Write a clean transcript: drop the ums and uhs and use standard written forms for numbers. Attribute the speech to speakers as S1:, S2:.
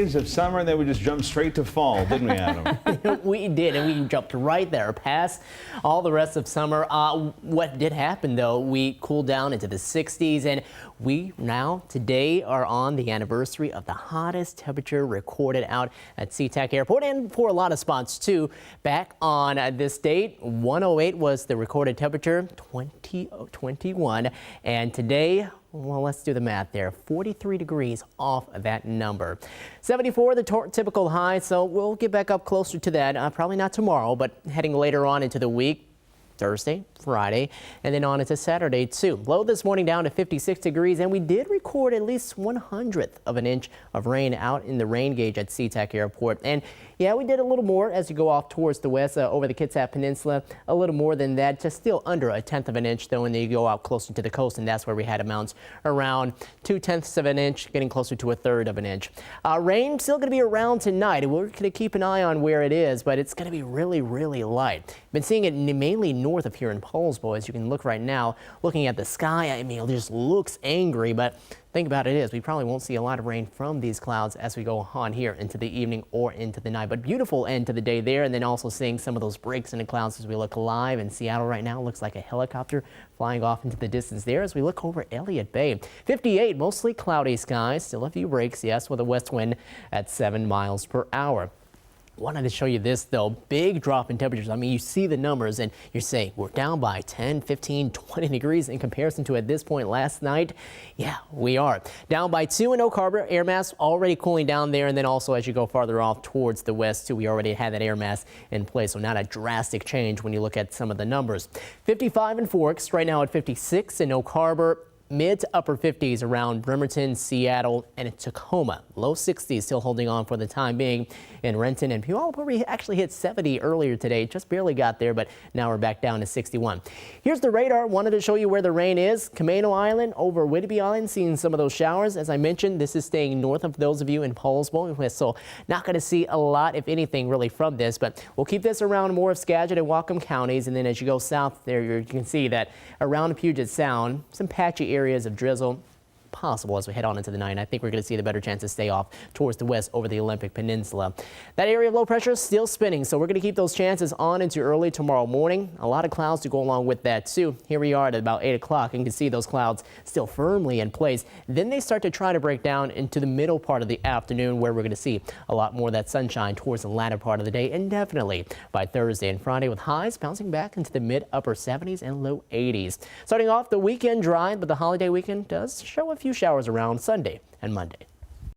S1: days of summer, and then we just jumped straight to fall, didn't we, Adam?
S2: We did, and we jumped right there past all the rest of summer. What did happen, though, we cooled down into the 60s, and we now today are on the anniversary of the hottest temperature recorded out at SeaTac Airport, and for a lot of spots too. Back on this date, 108 was the recorded temperature, 2021, and today, well, let's do the math there. 43 degrees off of that number. 74, the typical high, so we'll get back up closer to that. Probably not tomorrow, but heading later on into the week. Thursday, Friday, and then on into Saturday too. Low this morning down to 56 degrees, and we did record at least 1/100th of an inch of rain out in the rain gauge at SeaTac Airport. And yeah, we did a little more as you go off towards the west over the Kitsap Peninsula. A little more than that, just still under 1/10 of an inch though, and then you go out closer to the coast, and that's where we had amounts around 2/10 of an inch, getting closer to 1/3 of an inch. Rain still going to be around tonight, and we're going to keep an eye on where it is, but it's going to be really, really light. Been seeing it mainly north of here in Poulsbo, as you can look right now, looking at the sky. I mean, it just looks angry, but think about it is we probably won't see a lot of rain from these clouds as we go on here into the evening or into the night. But beautiful end to the day there, and then also seeing some of those breaks in the clouds as we look live in Seattle right now. Looks like a helicopter flying off into the distance there as we look over Elliott Bay. 58, mostly cloudy skies, still a few breaks, yes, with a west wind at 7 miles per hour. Wanted to show you this though, big drop in temperatures. I mean, you see the numbers and you're saying we're down by 10, 15, 20 degrees in comparison to at this point last night. Yeah, we are. Down by 2 in Oak Harbor, air mass already cooling down there. And then also as you go farther off towards the west too, we already had that air mass in place. So not a drastic change when you look at some of the numbers. 55 in Forks, right now at 56 in Oak Harbor. Mid to upper 50s around Bremerton, Seattle, and Tacoma. Low 60s still holding on for the time being in Renton and Puyallup, where we actually hit 70 earlier today. Just barely got there, but now we're back down to 61. Here's the radar. Wanted to show you where the rain is. Camano Island over Whidbey Island, seeing some of those showers. As I mentioned, this is staying north of those of you in Poulsbo, so not going to see a lot, if anything, really from this, but we'll keep this around more of Skagit and Whatcom counties. And then as you go south there, you can see that around Puget Sound, some patchy areas of drizzle possible as we head on into the night. I think we're going to see the better chances stay off towards the west over the Olympic Peninsula. That area of low pressure is still spinning, so we're going to keep those chances on into early tomorrow morning. A lot of clouds to go along with that too. Here we are at about 8 o'clock, and you can see those clouds still firmly in place. Then they start to try to break down into the middle part of the afternoon, where we're going to see a lot more of that sunshine towards the latter part of the day, and definitely by Thursday and Friday, with highs bouncing back into the mid-upper 70s and low 80s. Starting off the weekend dry, but the holiday weekend does show a few showers around Sunday and Monday.